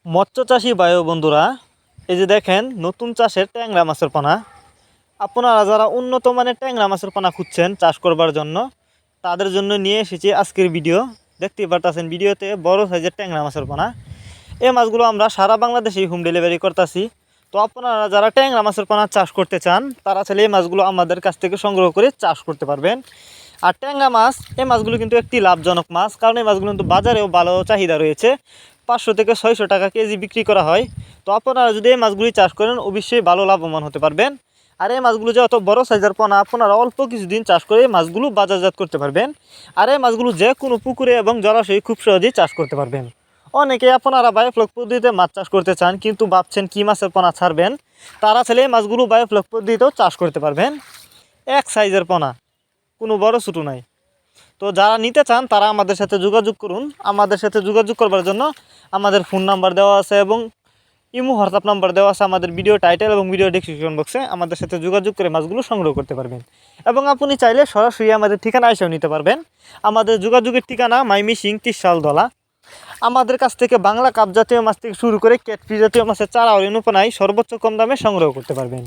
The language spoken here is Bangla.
মৎস্য চাষী ভাই ও বন্ধুরা, এই যে দেখেন নতুন চাষের ট্যাংরা মাছের পোনা। আপনারা যারা উন্নত মানের ট্যাংরা মাছের পোনা খুঁজছেন চাষ করবার জন্য, তাদের জন্য নিয়ে এসেছি আজকের ভিডিও। দেখতেই পারতেছেন ভিডিওতে বড় সাইজের ট্যাংরা মাছের পোনা। এই মাছগুলো আমরা সারা বাংলাদেশেই হোম ডেলিভারি করতেছি। তো আপনারা যারা ট্যাংরা মাছের পোনা চাষ করতে চান, তারা চাইলে এই মাছগুলো আমাদের কাছ থেকে সংগ্রহ করে চাষ করতে পারবেন। আর ট্যাংরা মাছ, এই মাছগুলো কিন্তু একটি লাভজনক মাছ, কারণ এই মাছগুলো কিন্তু বাজারেও ভালো চাহিদা রয়েছে। 500 থেকে 600 টাকা কেজি বিক্রি করা হয়। তো আপনারা যদি এই মাছগুলি চাষ করেন, অবশ্যই ভালো লাভবান হতে পারবেন। আর এই মাছগুলো যে অত বড় সাইজের পোনা, আপনারা অল্প কিছুদিন চাষ করে এই মাছগুলো বাজারজাত করতে পারবেন। আর এই মাছগুলো যে কোনো পুকুরে এবং জলাশয়ে খুব সহজেই চাষ করতে পারবেন। অনেকে আপনারা বায়োফ্লক পদ্ধতিতে মাছ চাষ করতে চান, কিন্তু ভাবছেন কী মাছের পোনা ছাড়বেন, তারা চাইলে এই মাছগুলো বায়োফ্লক পদ্ধতিতেও চাষ করতে পারবেন। এক সাইজের পোনা, কোনো বড় ছোটো নাই। তো যারা নিতে চান তারা আমাদের সাথে যোগাযোগ করুন। আমাদের সাথে যোগাযোগ করবার জন্য আমাদের ফোন নাম্বার দেওয়া আছে এবং ইমো হোয়াটসঅ্যাপ নাম্বার দেওয়া আছে আমাদের ভিডিও টাইটেল এবং ভিডিও ডেসক্রিপশন বক্সে। আমাদের সাথে যোগাযোগ করে মাছগুলো সংগ্রহ করতে পারবেন। এবং আপনি চাইলে সরাসরি আমাদের ঠিকানা এসেও নিতে পারবেন। আমাদের যোগাযোগের ঠিকানা মাইমিসিং ত্রিশালদলা। আমাদের কাছ থেকে বাংলা কাপ জাতীয় মাছ থেকে শুরু করে ক্যাটফিশ জাতীয় মাছের চারা ও রেণুপোনাই সর্বোচ্চ কম দামে সংগ্রহ করতে পারবেন।